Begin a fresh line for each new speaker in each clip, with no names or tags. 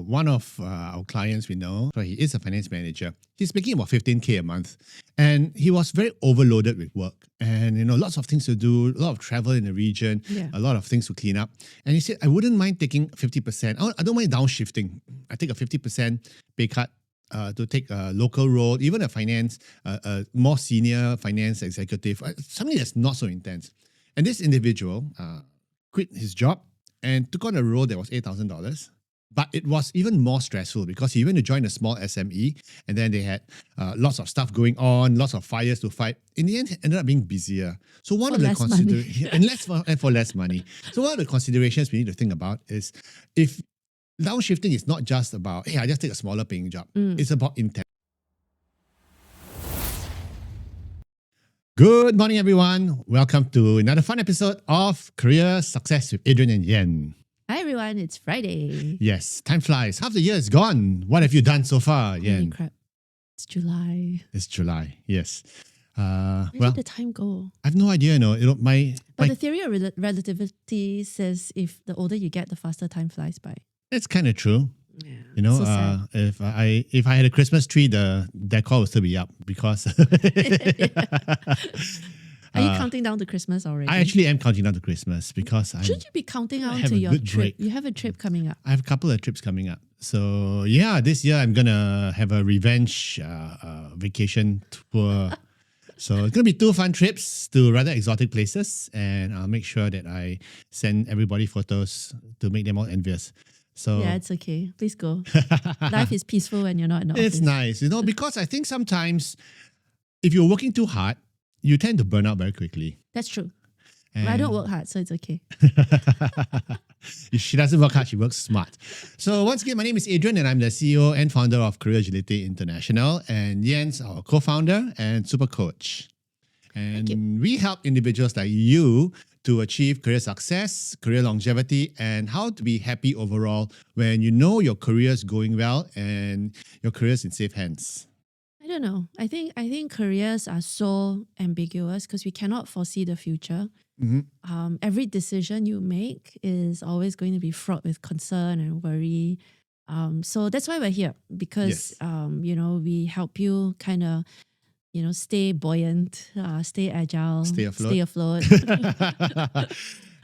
one of our clients we know, so he is a finance manager. He's making about 15K a month. And he was very overloaded with work. And, lots of things to do, a lot of travel in the region, a lot of things to clean up. And he said, I wouldn't mind taking 50%. I don't mind downshifting. I take a 50% pay cut to take a local role, even a more senior finance executive, something that's not so intense. And this individual quit his job and took on a role that was $8,000. But it was even more stressful because he went to join a small SME and then they had lots of stuff going on, lots of fires to fight. In the end, it ended up being busier. So one of the considerations, and for less money. So one of the considerations we need to think about is if downshifting is not just about, hey, I just take a smaller paying job. It's about intent. Good morning, everyone. Welcome to another fun episode of Career Success with Adrian and Yen.
Hi, everyone. It's Friday.
Yes, time flies. Half the year is gone. What have you done so far, Yen?
Holy crap. It's July.
It's July, yes.
Where did the time go?
I have no idea.
But the theory of relativity says if the older you get, the faster time flies by.
It's kind of true.
Yeah, so sad.
If I had a Christmas tree, the decor will still be up because.
Are you counting down to Christmas already?
I actually am counting down to Christmas because
Should you be counting down to your trip?
Break.
You have a trip coming up.
I have a couple of trips coming up. So yeah, this year I'm gonna have a revenge vacation tour. So it's gonna be 2 fun trips to rather exotic places, and I'll make sure that I send everybody photos to make them all envious. So
yeah, it's okay. Please go. Life is peaceful when you're not in the office.
It's nice, because I think sometimes if you're working too hard, you tend to burn out very quickly.
That's true. But I don't work hard, so it's okay.
She doesn't work hard, she works smart. So once again, my name is Adrian and I'm the CEO and founder of Career Agility International, and Yen's our co-founder and super coach. And we help individuals like you to achieve career success, career longevity, and how to be happy overall when you know your career is going well and your career is in safe hands.
I don't know. I think careers are so ambiguous because we cannot foresee the future.
Mm-hmm.
Every decision you make is always going to be fraught with concern and worry. So that's why we're here, because we help you kind of stay buoyant, stay agile,
stay afloat.
Stay afloat.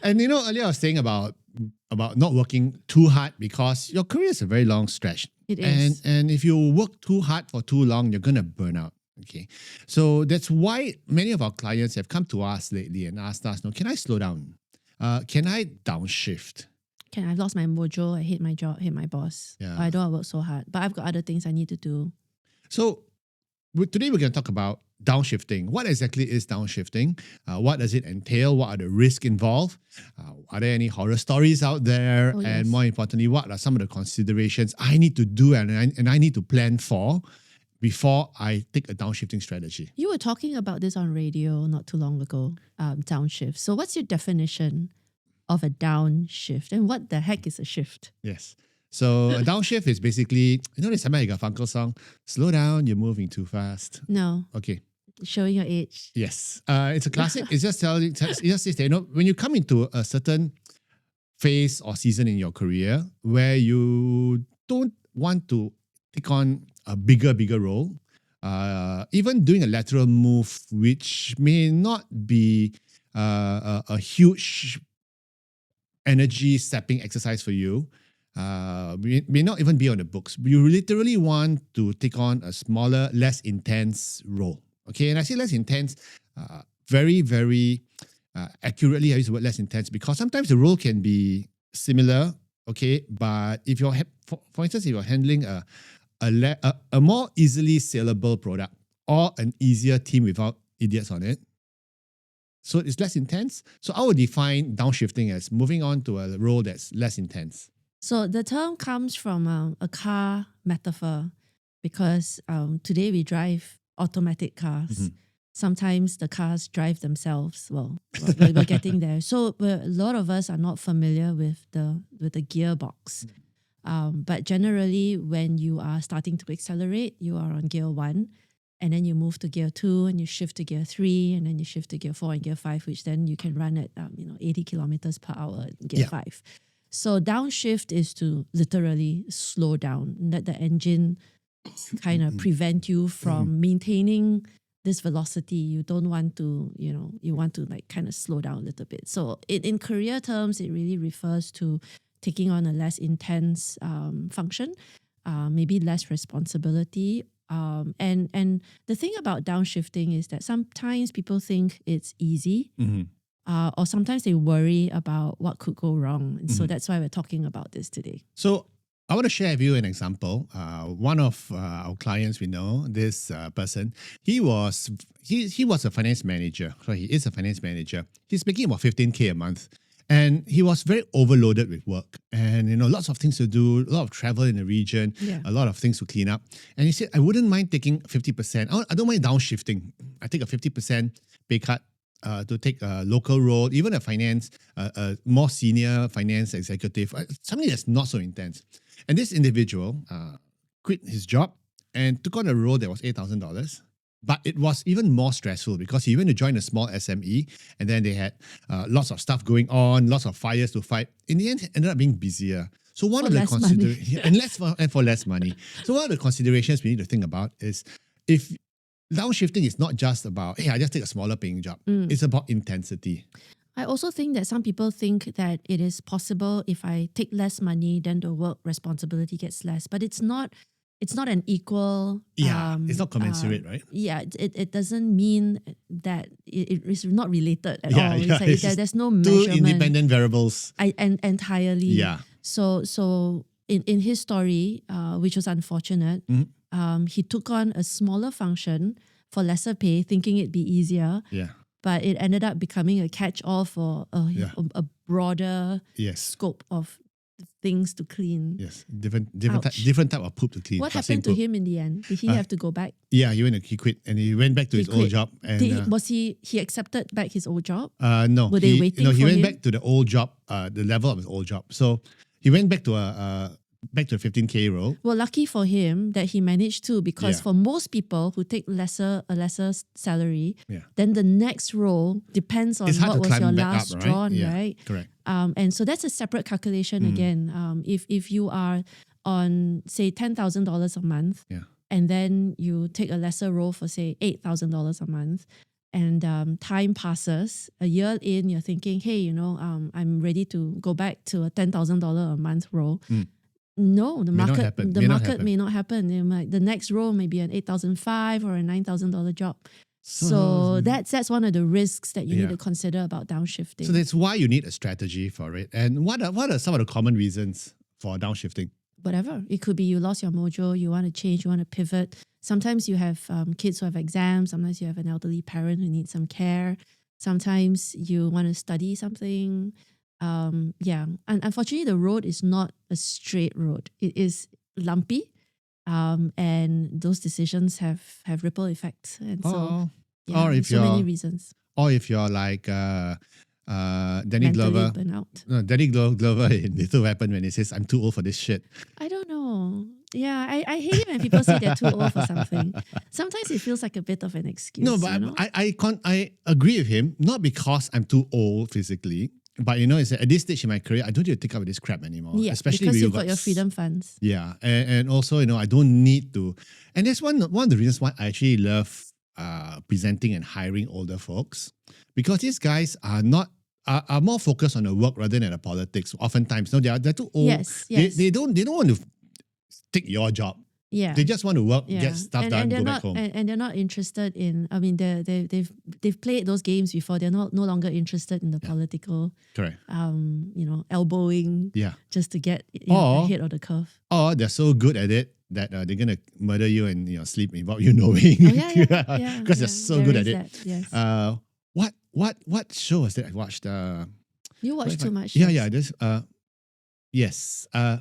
And earlier I was saying about not working too hard because your career is a very long stretch.
It is.
And if you work too hard for too long, you're going to burn out. Okay. So that's why many of our clients have come to us lately and asked us, can I slow down? Can I downshift?
I've lost my mojo. I hate my job, hate my boss.
Yeah.
I don't want to work so hard, but I've got other things I need to do.
So today we're going to talk about downshifting. What exactly is downshifting? What does it entail? What are the risks involved? Are there any horror stories out there?
Oh, yes.
And more importantly, what are some of the considerations I need to do and I need to plan for before I take a downshifting strategy?
You were talking about this on radio not too long ago, downshift. So what's your definition of a downshift? And what the heck is a shift?
Yes. So a downshift is basically, this American Funko song, slow down, you're moving too fast.
No.
Okay.
Showing your age.
Yes. It's a classic. It just says that, when you come into a certain phase or season in your career where you don't want to take on a bigger role, even doing a lateral move, which may not be a huge energy sapping exercise for you, may not even be on the books. You literally want to take on a smaller, less intense role. Okay, and I say less intense, very, very accurately I use the word less intense because sometimes the role can be similar, okay, but if you're, for instance, if you're handling a more easily saleable product or an easier team without idiots on it, so it's less intense. So I would define downshifting as moving on to a role that's less intense.
So the term comes from a car metaphor because today we drive automatic cars.
Mm-hmm.
Sometimes the cars drive themselves. Well, we're getting there. So a lot of us are not familiar with the gearbox. But generally, when you are starting to accelerate, you are on gear 1. And then you move to gear 2 and you shift to gear 3 and then you shift to gear 4 and gear 5, which then you can run at 80 kilometers per hour in gear 5. So downshift is to literally slow down, let the engine kind of prevent you from maintaining this velocity. You don't want to, you want to like kind of slow down a little bit. So in career terms, it really refers to taking on a less intense function, maybe less responsibility. And the thing about downshifting is that sometimes people think it's easy. Or sometimes they worry about what could go wrong. And so that's why we're talking about this today.
So I want to share with you an example. One of our clients, we know this person. He was a finance manager. So he is a finance manager. He's making about 15K a month. And he was very overloaded with work and, lots of things to do, a lot of travel in the region, a lot of things to clean up. And he said, I wouldn't mind taking 50%. I don't mind downshifting. I take a 50% pay cut to take a local role, even a more senior finance executive, something that's not so intense. And this individual quit his job and took on a role that was $8,000. But it was even more stressful because he went to join a small SME and then they had lots of stuff going on, lots of fires to fight. In the end, it ended up being busier. So one of the considerations, and for less money. So one of the considerations we need to think about is if downshifting is not just about, hey, I just take a smaller paying job. It's about intensity.
I also think that some people think that it is possible if I take less money, then the work responsibility gets less. But it's not an equal...
it's not commensurate, right?
Yeah, it doesn't mean that it is not related at all. It's like there's no measurement.
Two independent variables.
Entirely.
Yeah.
So in his story, which was unfortunate, he took on a smaller function for lesser pay, thinking it'd be easier.
Yeah.
But it ended up becoming a catch-all for a broader scope of things to clean.
Yes, different type of poop to clean.
What happened to him in the end? Did he have to go back?
Yeah, he quit and he went back to his old job. And
was he accepted back his old job?
No.
Were they waiting for him?
He went back to the old job, the level of his old job. So he went back to a 15K role.
Well, lucky for him that he managed to, because for most people who take a lesser salary, then the next role depends on what was your last drawn, right?
Correct.
And so that's a separate calculation again. If you are on, say, $10,000 a month, and then you take a lesser role for, say, $8,000 a month, and time passes, a year in, you're thinking, hey, I'm ready to go back to a $10,000 a month role. No, the market may not happen. The next role may be an $8,500 or a $9,000 job. So that's one of the risks that you need to consider about downshifting.
So that's why you need a strategy for it. And what are some of the common reasons for downshifting?
Whatever. It could be you lost your mojo, you want to change, you want to pivot. Sometimes you have kids who have exams. Sometimes you have an elderly parent who needs some care. Sometimes you want to study something. And unfortunately, the road is not a straight road. It is lumpy, and those decisions have ripple effects. And many reasons.
Or if you're like Danny Glover, Danny Glover in Little Weapon when he says, "I'm too old for this shit."
I don't know. Yeah, I hate it when people say they're too old for something. Sometimes it feels like a bit of an excuse.
No, but I agree with him. Not because I'm too old physically. But it's at this stage in my career, I don't need to take up with this crap anymore.
Yeah,
especially
because you've got your freedom funds.
Yeah, and also I don't need to. And that's one of the reasons why I actually love presenting and hiring older folks, because these guys are more focused on the work rather than the politics. Oftentimes, they're too old.
Yes.
They don't want to take your job.
Yeah.
They just want to work, get stuff done, go back home.
And they're not interested in, they've played those games before. They're no longer interested in the political,
correct.
Elbowing just to get ahead of the curve.
Or they're so good at it that they're going to murder you in your sleep without you knowing. Because they're so good at it.
Yes.
What show was that I watched?
You watched too much.
Yeah.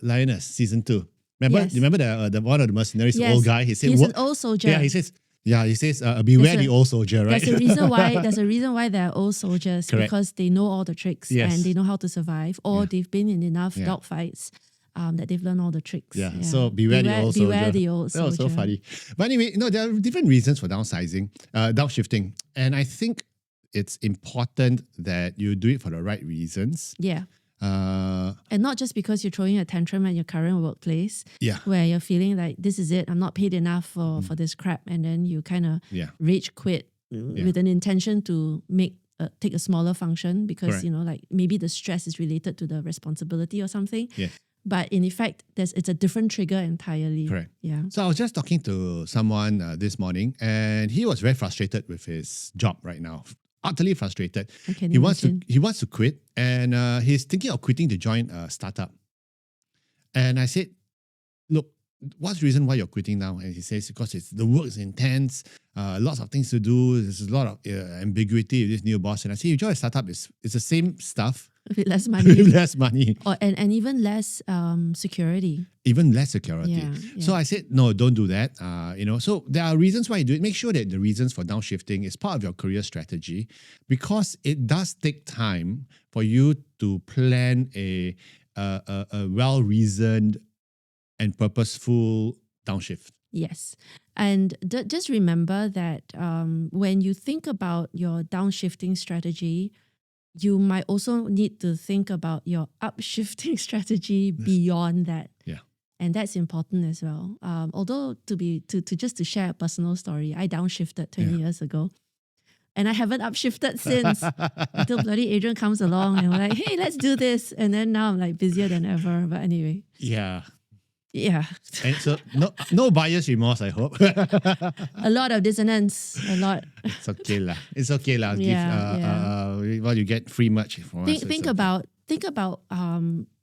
Lioness, season 2. Remember? You remember the one of the mercenaries, the old guy?
He's an old soldier.
Yeah, he says, beware the old soldier, right?
There's a reason why they're old soldiers. Correct. Because they know all the tricks and they know how to survive, or they've been in enough dogfights that they've learned all the tricks.
Yeah. So beware the old soldier.
Beware the old soldier.
That was so funny. But anyway, there are different reasons for downshifting. And I think it's important that you do it for the right reasons.
Yeah. And not just because you're throwing a tantrum at your current workplace,
Yeah.
where you're feeling like this is it, I'm not paid enough for this crap, and then you kind of
Yeah.
rage quit with an intention to take a smaller function because
Correct.
like maybe the stress is related to the responsibility or something.
Yes.
But in effect, it's a different trigger entirely.
Correct.
Yeah.
So I was just talking to someone this morning, and he was very frustrated with his job right now. Utterly frustrated.
I can
He wants
imagine.
to quit, and he's thinking of quitting to join a startup. And I said, "Look, what's the reason why you're quitting now?" And he says, "Because the work is intense, lots of things to do. There's a lot of ambiguity with this new boss." And I say, "You join a startup, it's the same stuff,
A bit less money.
with less money,
and even less security.
even less security."
Yeah,
So I said, "No, don't do that." So there are reasons why you do it. Make sure that the reasons for downshifting is part of your career strategy, because it does take time for you to plan a well-reasoned and purposeful downshift.
Yes. And just remember that when you think about your downshifting strategy, you might also need to think about your upshifting strategy beyond that.
Yeah.
And that's important as well. Although to share a personal story, I downshifted 20 years ago. And I haven't upshifted since until bloody Adrian comes along and we're like, hey, let's do this. And then now I'm like busier than ever. But anyway.
Yeah.
Yeah.
And so no buyer's remorse, I hope.
A lot of dissonance. A lot.
It's okay lah. It's okay lah.
Yeah,
Well, you get free merch from us.
Think about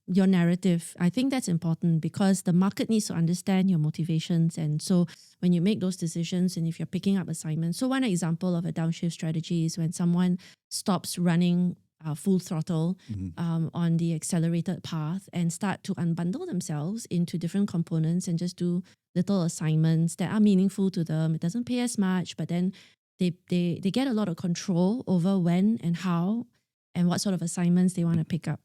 your narrative. I think that's important because the market needs to understand your motivations. And so when you make those decisions and if you're picking up assignments, so one example of a downshift strategy is when someone stops running full throttle on the accelerated path and start to unbundle themselves into different components and just do little assignments that are meaningful to them. It doesn't pay as much, but then they get a lot of control over when and how and what sort of assignments they want to pick up.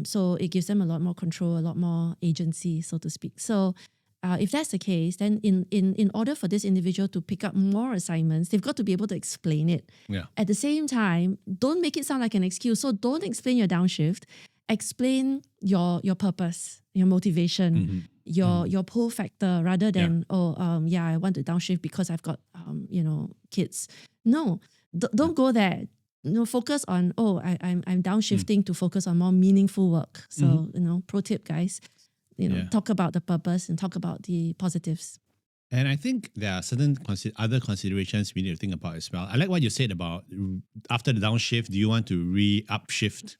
So it gives them a lot more control, a lot more agency, so to speak. So if that's the case, then in order for this individual to pick up more assignments, they've got to be able to explain it.
Yeah.
At the same time, don't make it sound like an excuse. So don't explain your downshift. Explain your purpose, your motivation, your pull factor, rather than I want to downshift because I've got kids. No, don't go there. Focus on I'm downshifting to focus on more meaningful work. So pro tip, guys. Talk about the purpose and talk about the positives.
And I think there are certain other considerations we need to think about as well. I like what you said about after the downshift, do you want to upshift,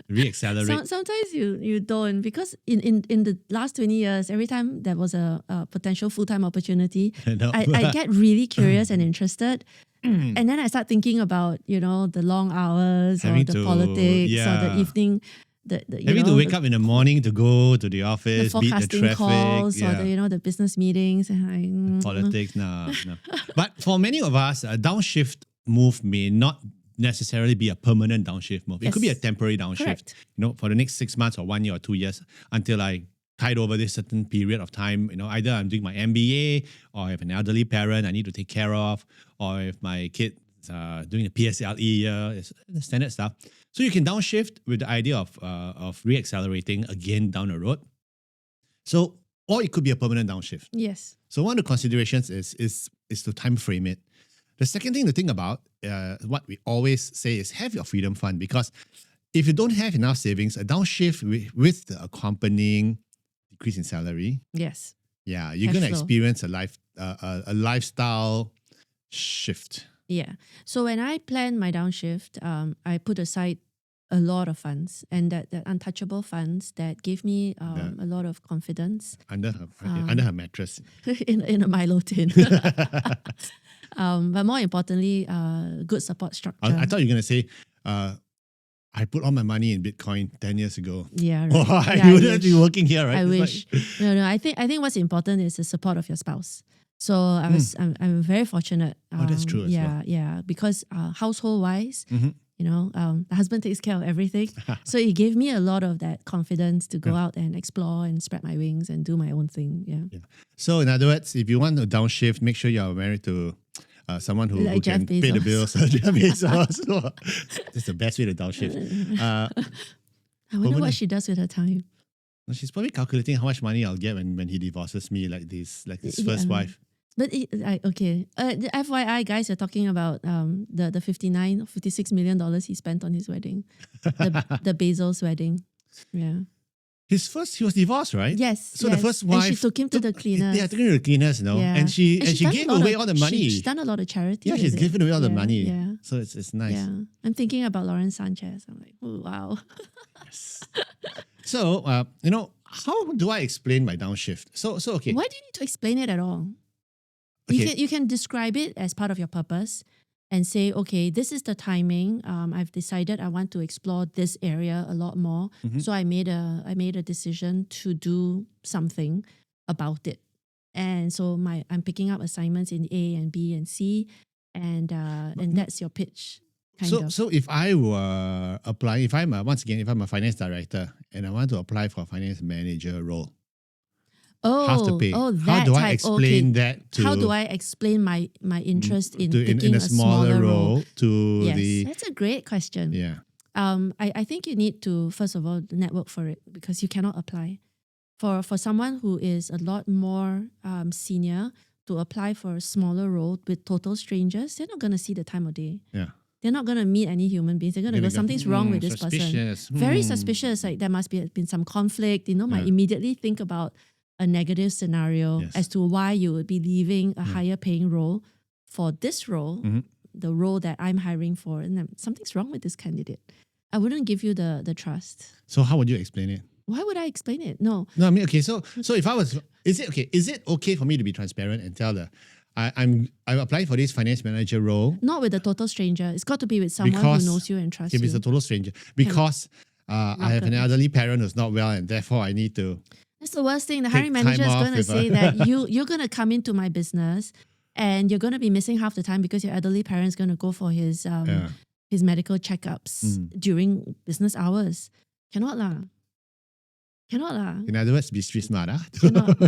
re-accelerate?
Sometimes you don't, because in the last 20 years, every time there was a potential full-time opportunity, I get really curious and interested. And then I start thinking about, the long hours or the politics or the evening.
Having to wake up in the morning to go to the office,
the
beat the
forecasting
traffic,
calls or the business meetings and
politics. No. But for many of us, a downshift move may not necessarily be a permanent downshift move. It could be a temporary downshift.
Correct.
For the next 6 months or 1 year or 2 years until I tide over this certain period of time. Either I'm doing my MBA or I have an elderly parent I need to take care of, or if my kid doing the PSLE, it's the standard stuff. So you can downshift with the idea of re-accelerating again down the road. So, or it could be a permanent downshift.
Yes.
So one of the considerations is to time frame it. The second thing to think about, what we always say is have your freedom fund, because if you don't have enough savings, a downshift with the accompanying decrease in salary.
Yes.
Yeah, you're going to experience a lifestyle shift.
Yeah. So when I plan my downshift, I put aside a lot of funds, and that untouchable funds that gave me a lot of confidence.
Under her mattress.
in a Milo tin. But more importantly, good support structure.
I thought you were going to say, I put all my money in Bitcoin 10 years ago.
Yeah,
right.
Yeah,
you wouldn't be working here, right?
I wish. No, I think what's important is the support of your spouse. So I'm very fortunate.
That's true as well.
Yeah, because household wise, the husband takes care of everything. So it gave me a lot of that confidence to go out and explore and spread my wings and do my own thing. Yeah.
So in other words, if you want to downshift, make sure you're married to someone who can pay the bills. Jeff Bezos. That's the best way to downshift.
I wonder what
permanent.
she does with her time.
She's probably calculating how much money I'll get when he divorces me, like his first wife.
But okay. The FYI, guys, you're talking about the $56 million he spent on his wedding, the Basil's wedding. Yeah.
He was divorced, right?
Yes.
So the first wife,
and she took him to the cleaners.
Yeah, took him to the cleaners,
Yeah.
and she
done
gave
a lot
away
of-
all the money.
She's done a lot of charity.
Yeah, she's
with
given
it.
away all the
Yeah,
money.
Yeah.
So it's nice.
Yeah. I'm thinking about Lauren Sanchez. I'm like, oh wow.
So how do I explain my downshift? So okay.
Why do you need to explain it at all?
Okay.
You can describe it as part of your purpose and say, okay, this is the timing. I've decided I want to explore this area a lot more.
Mhm.
So I made a decision to do something about it. And so I'm picking up assignments in A and B and C, and that's your pitch. Kind of.
So if I were applying, if I'm a finance director and I want to apply for a finance manager role, have to pay.
Oh,
How
that
do I
type.
explain
Okay.
that to?
How do I explain my interest in picking
in a
smaller role?
to
Yes,
the
that's a great question.
yeah.
I think you need to, first of all, network for it because you cannot apply. For someone who is a lot more senior to apply for a smaller role with total strangers, they're not going to see the time of day.
Yeah.
They're not going to meet any human beings. They're going to go, something's wrong with this person.
Suspicious.
Very suspicious. Like there must be been some conflict. Might
Yeah.
immediately think about a negative scenario
Yes.
as to why you would be leaving a higher paying role for this role,
Mhm.
the role that I'm hiring for, and then something's wrong with this candidate. I wouldn't give you the trust.
So how would you explain it?
Why would I explain it? No.
No, I mean, okay. So if I was, is it okay for me to be transparent and tell I'm applying for this finance manager role?
Not with a total stranger. It's got to be with someone
Because
who knows you and trusts
If
you.
it's a total stranger, because I have an
good.
elderly parent who's not well, and therefore I need to.
That's the worst thing. The
Take
hiring manager
time
is
off
going to
with
say
a-
that you're going to come into my business and you're going to be missing half the time because your elderly parent is going to go for his medical checkups during business hours. Cannot lah.
In other words, be street smart,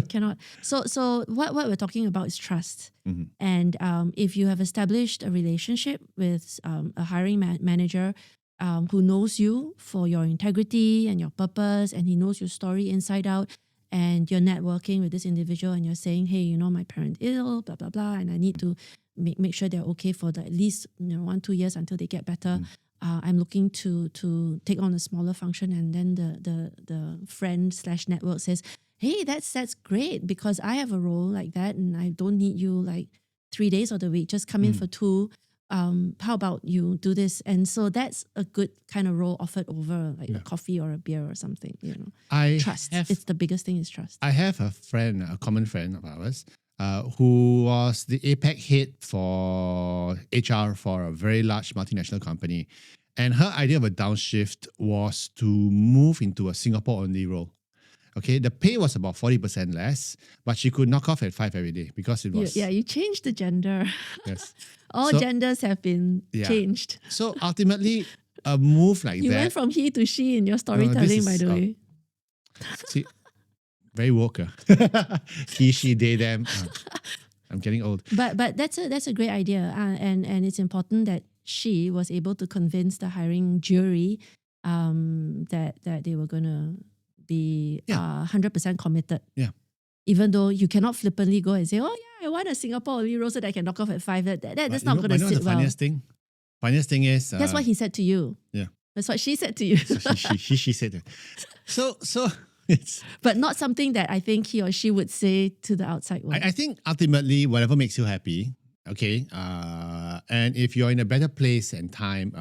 Cannot. So what we're talking about is trust.
Mhm.
And if you have established a relationship with a hiring manager who knows you for your integrity and your purpose, and he knows your story inside out, and you're networking with this individual and you're saying, hey, my parent ill, blah, blah, blah, and I need to make sure they're okay for at least 1-2 years until they get better. I'm looking to take on a smaller function, and then the friend / network says, hey, that's great because I have a role like that and I don't need you like 3 days of the week. Just come in for 2. How about you do this? And so that's a good kind of role offered over like a coffee or a beer or something. Trust. It's the biggest thing is trust.
I have a friend, a common friend of ours, who was the APAC head for HR for a very large multinational company. And her idea of a downshift was to move into a Singapore-only role. Okay, the pay was about 40% less, but she could knock off at 5 every day because it was...
You changed the gender.
Yes.
All
So-
genders have been changed.
So ultimately, a move like
You
that...
went from he to she in your
this
storytelling,
is,
by the way.
See, very woke. He, she, they, them. I'm getting old.
But that's a great idea, and it's important that she was able to convince the hiring jury that they were gonna be 100% committed.
Yeah.
Even though you cannot flippantly go and say, oh yeah, I want a Singapore only role so that I can knock off at 5. That's not going to sit
the
well.
funniest thing? Funniest thing is...
That's what he said to you.
Yeah.
That's what she said to you.
So she said it. So it's...
But not something that I think he or she would say to the outside world.
I think ultimately, whatever makes you happy, okay? And if you're in a better place and time,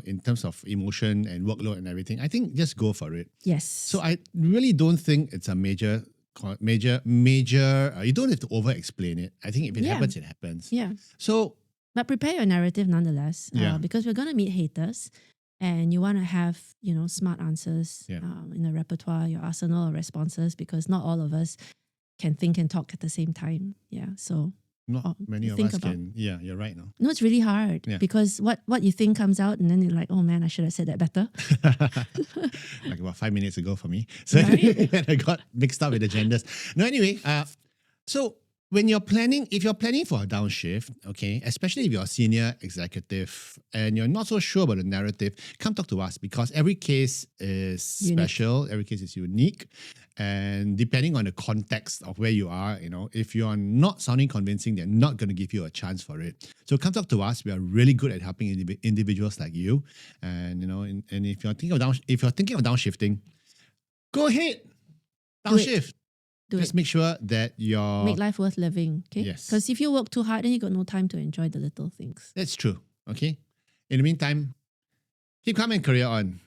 in terms of emotion and workload and everything, I think just go for it.
Yes.
So I really don't think it's a major. You don't have to over-explain it. I think if it happens, it happens.
Yeah.
So,
but prepare your narrative nonetheless. Because we're going to meet haters, and you want to have smart answers in the repertoire, your arsenal of responses, because not all of us can think and talk at the same time. Yeah. So.
not many of
think
us
about.
can. Yeah, you're right now.
No, it's really hard because what you think comes out, and then you're like, oh man, I should have said that better.
Like about 5 minutes ago for me. So
Right?
I got mixed up with the genders. No, anyway, so when you're planning, if you're planning for a downshift, okay, especially if you're a senior executive and you're not so sure about the narrative, come talk to us because every case is
Unique.
special, every case is unique. And depending on the context of where you are, if you are not sounding convincing, they're not going to give you a chance for it. So come talk to us. We are really good at helping individuals like you. And and if you're thinking of downshifting, go ahead, downshift. Just make sure that you're...
Make life worth living, okay?
Yes.
Because if you work too hard, then you got no time to enjoy the little things.
That's true, okay? In the meantime, keep calm and career on.